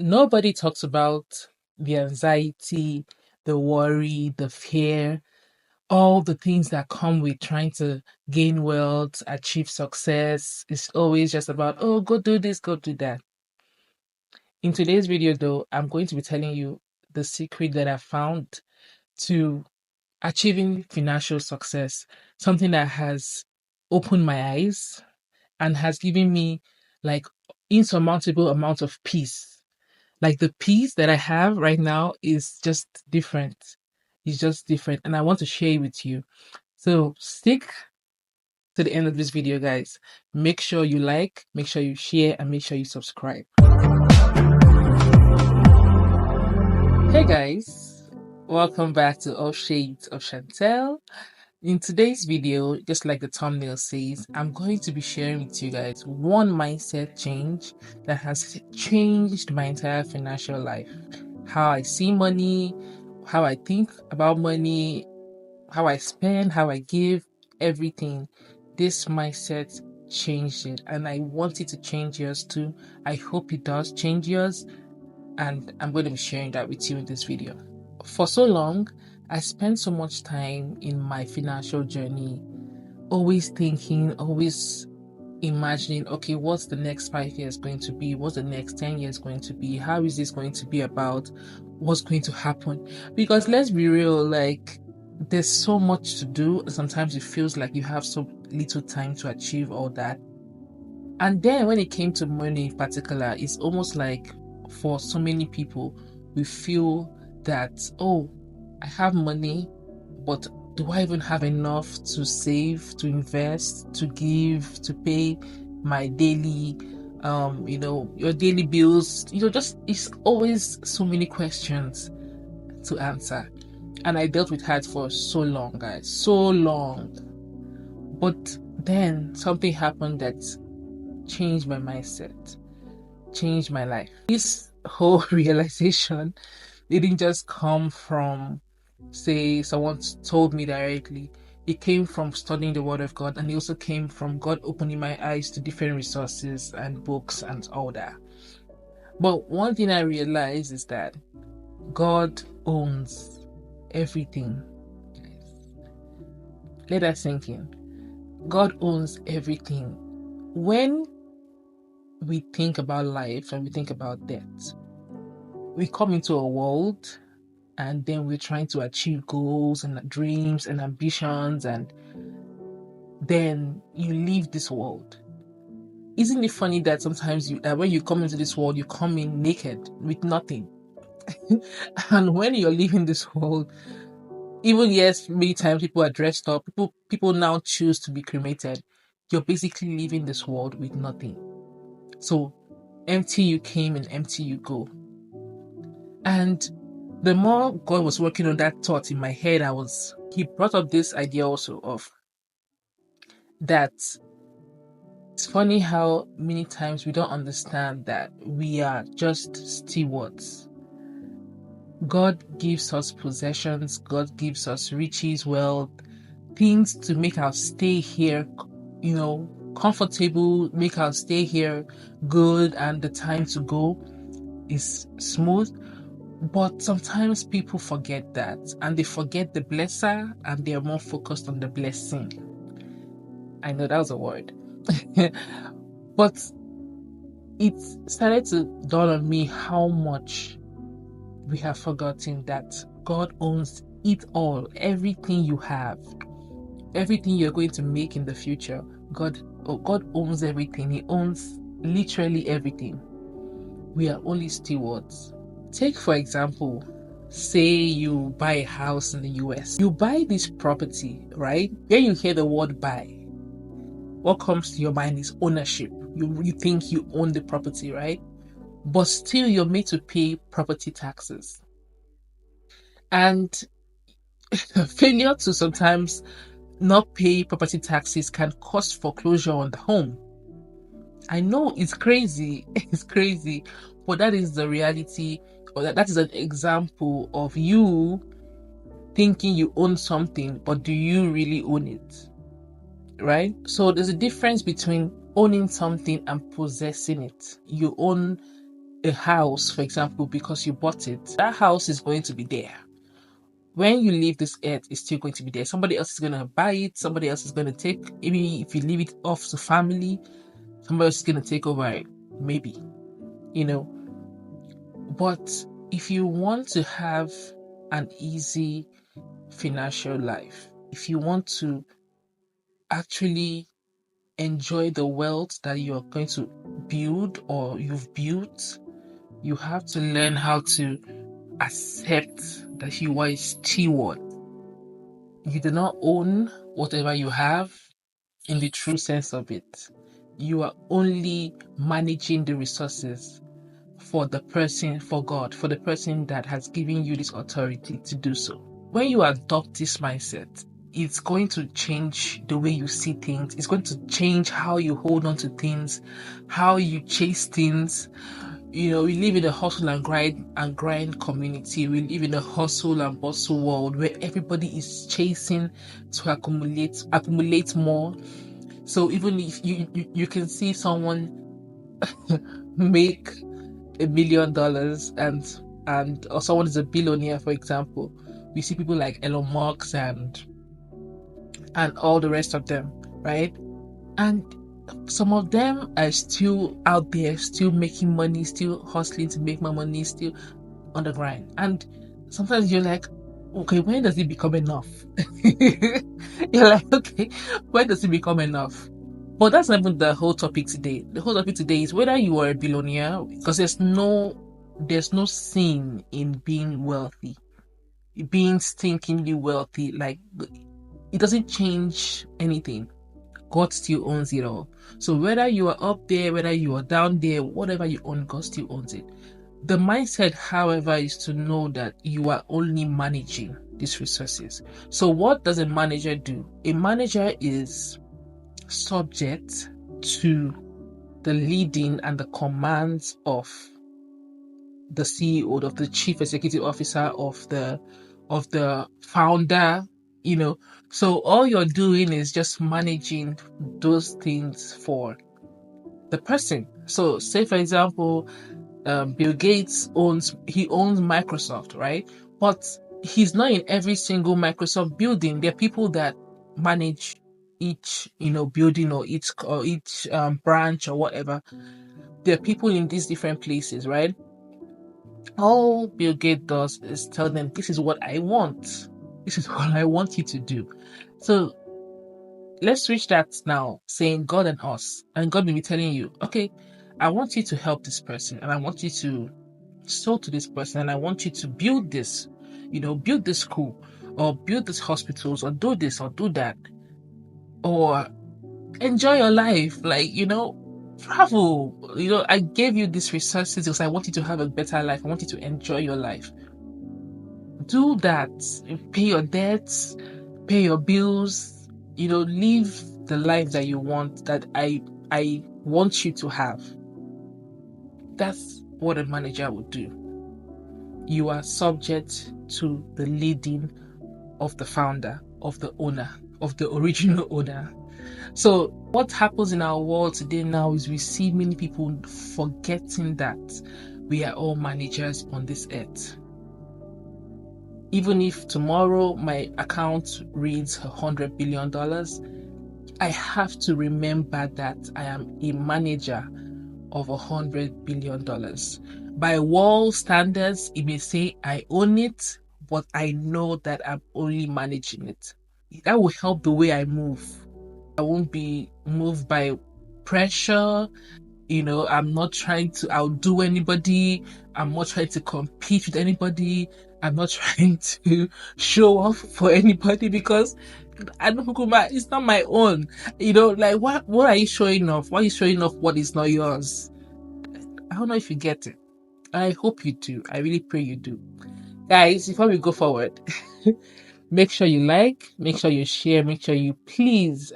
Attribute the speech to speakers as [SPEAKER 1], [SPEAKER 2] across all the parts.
[SPEAKER 1] Nobody talks about the anxiety, the worry, the fear, all the things that come with trying to gain wealth, achieve success. It's always just about, oh, go do this, go do that. In today's video, though, I'm going to be telling you the secret that I found to achieving financial success, something that has opened my eyes and has given me like insurmountable amount of peace. Like the peace that I have right now is just different. It's just different. And I want to share it with you. So stick to the end of this video, guys. Make sure you like, make sure you share, and make sure you subscribe. Hey guys, welcome back to All Shades of Chantel. In today's video, just like the thumbnail says, I'm going to be sharing with you guys one mindset change that has changed my entire financial life. How I see money, how I think about money, how I spend, how I give, everything. This mindset changed it, and I want it to change yours too. I hope it does change yours, and I'm going to be sharing that with you in this video. For so long, I spent so much time in my financial journey, always thinking, always imagining, okay, what's the next 5 years going to be? What's the next 10 years going to be? How is this going to be about? What's going to happen? Because let's be real, like, there's so much to do. Sometimes it feels like you have so little time to achieve all that. And then when it came to money in particular, it's almost like for so many people, we feel that, oh, I have money, but do I even have enough to save, to invest, to give, to pay my daily, your daily bills? Just it's always so many questions to answer. And I dealt with that for so long, guys, so long. But then something happened that changed my mindset, changed my life. This whole realization didn't just come from, say, someone told me directly. It came from studying the Word of God, and it also came from God opening my eyes to different resources and books and all that. But one thing I realized is that God owns everything. Let that sink in. God owns everything. When we think about life and we think about death, we come into a world and then we're trying to achieve goals and dreams and ambitions, and then you leave this world. Isn't it funny that sometimes when you come into this world, you come in naked with nothing? And when you're leaving this world, even yes, many times people are dressed up, people now choose to be cremated. You're basically leaving this world with nothing. So empty you came and empty you go. And the more God was working on that thought in my head, he brought up this idea also of that it's funny how many times we don't understand that we are just stewards. God gives us possessions, God gives us riches, wealth, things to make our stay here, comfortable, make our stay here good, and the time to go is smooth. But sometimes people forget that, and they forget the blesser, and they are more focused on the blessing. I know that was a word. But it started to dawn on me how much we have forgotten that God owns it all. Everything you have, everything you're going to make in the future, God owns everything. He owns literally everything. We are only stewards. Take, for example, say you buy a house in the US. You buy this property, right? When you hear the word buy, what comes to your mind is ownership. You think you own the property, right? But still you're made to pay property taxes. And failure to sometimes not pay property taxes can cause foreclosure on the home. I know it's crazy, it's crazy, but that is the reality, or that is an example of you thinking you own something, but do you really own it? Right? So there's a difference between owning something and possessing it. You own a house, for example, because you bought it, that house is going to be there. When you leave this earth, it's still going to be there. Somebody else is going to buy it. Somebody else is going to take, maybe if you leave it off to family, somebody else is going to take over it. Maybe, you know. But if you want to have an easy financial life, if you want to actually enjoy the wealth that you're going to build or you've built, you have to learn how to accept that you are a steward. You do not own whatever you have in the true sense of it. You are only managing the resources for the person, for God, for the person that has given you this authority to do so. When you adopt this mindset, it's going to change the way you see things. It's going to change how you hold on to things, how you chase things. We live in a hustle and grind community. We live in a hustle and bustle world where everybody is chasing to accumulate more. So even if you can see someone make $1 million and or someone is a billionaire, for example, we see people like Elon Musk and all the rest of them, right? And some of them are still out there, still making money, still hustling to make more money, still on the grind. And sometimes you're like, okay, when does it become enough? You're like, okay, when does it become enough? But that's not even the whole topic today. The whole topic today is whether you are a billionaire, because there's no sin in being wealthy, being stinkingly wealthy. Like, it doesn't change anything. God still owns it all. So whether you are up there, whether you are down there, whatever you own, God still owns it. The mindset, however, is to know that you are only managing these resources. So what does a manager do? A manager is subject to the leading and the commands of the CEO, of the chief executive officer, of the founder. So all you're doing is just managing those things for the person. So say, for example, Bill Gates owns Microsoft, right? But he's not in every single Microsoft building. There are people that manage each building or each branch or whatever. There are people in these different places, right? All Bill Gates does is tell them, this is what I want. This is what I want you to do. So let's switch that now, saying God and us. And God will be telling you, okay, I want you to help this person and I want you to sow to this person and I want you to build this, build this school or build these hospitals or do this or do that or enjoy your life. Like, travel. I gave you these resources because I want you to have a better life. I want you to enjoy your life. Do that. Pay your debts, pay your bills, live the life that you want, that I want you to have. That's what a manager would do. You are subject to the leading of the founder, of the owner, of the original owner. So what happens in our world today now is we see many people forgetting that we are all managers on this earth. Even if tomorrow my account reads $100 billion, I have to remember that I am a manager of $100 billion. By world standards, it may say I own it, but I know that I'm only managing it. That will help the way I move. I won't be moved by pressure. I'm not trying to outdo anybody. I'm not trying to compete with anybody. I'm not trying to show off for anybody because I know it's not my own. Like what are you showing off? Why are you showing off what is not yours? I don't know if you get it. I hope you do. I really pray you do. Guys, before we go forward, make sure you like, make sure you share, make sure you please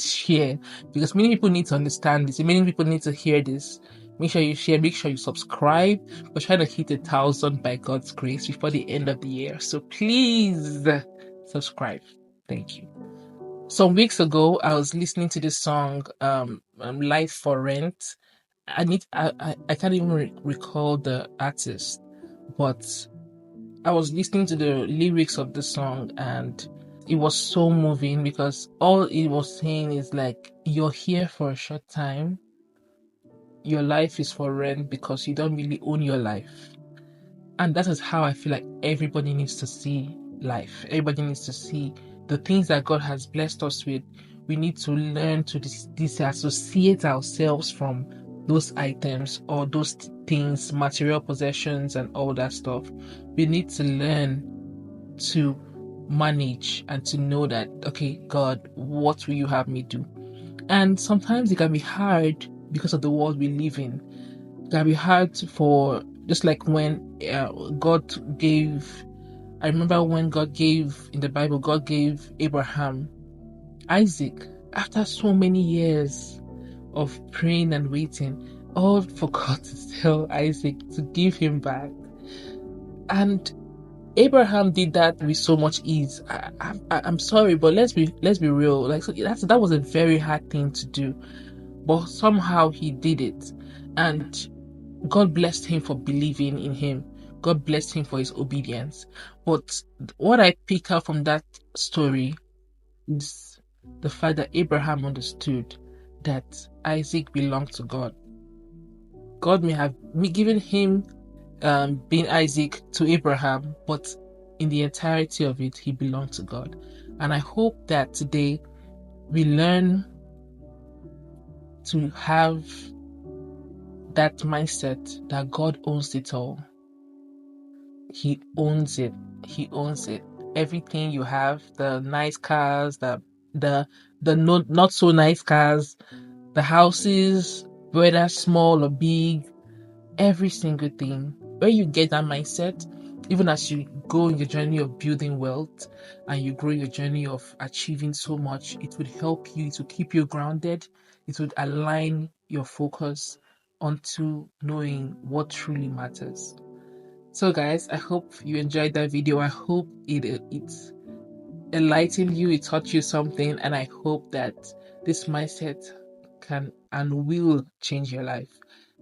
[SPEAKER 1] share, because many people need to understand this. Many people need to hear this. Make sure you share, make sure you subscribe. We're trying to hit 1,000 by God's grace before the end of the year. So please subscribe. Thank you. Some weeks ago, I was listening to this song, Life for Rent, I can't even recall the artist, but I was listening to the lyrics of the song and it was so moving because all it was saying is like, you're here for a short time, your life is for rent because you don't really own your life. And that is how I feel like everybody needs to see life. Everybody needs to see the things that God has blessed us with. We need to learn to disassociate ourselves from those items or those things, material possessions, and all that stuff. We need to learn to manage and to know that, okay, God, what will you have me do? And sometimes it can be hard because of the world we live in. It can be hard for, just like when God gave, I remember when God gave, in the Bible, God gave Abraham Isaac after so many years of praying and waiting, all for God to tell Isaac to give him back. And Abraham did that with so much ease. I'm sorry, but let's be real. Like, so that was a very hard thing to do, but somehow he did it, and God blessed him for believing in him. God blessed him for his obedience. But what I pick out from that story is the fact that Abraham understood that Isaac belonged to God. God may have given him being Isaac to Abraham, but in the entirety of it, he belonged to God. And I hope that today we learn to have that mindset that God owns it all. He owns it. He owns it. Everything you have, the nice cars, the not so nice cars, the houses, whether small or big, every single thing. When you get that mindset, even as you go in your journey of building wealth and you grow your journey of achieving so much, it would help you to keep you grounded. It would align your focus onto knowing what truly matters. So guys, I hope you enjoyed that video. I hope it enlightened you, it taught you something, and I hope that this mindset can and will change your life.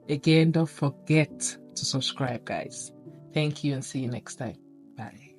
[SPEAKER 1] Again, don't forget to subscribe, guys. Thank you and see you next time. Bye.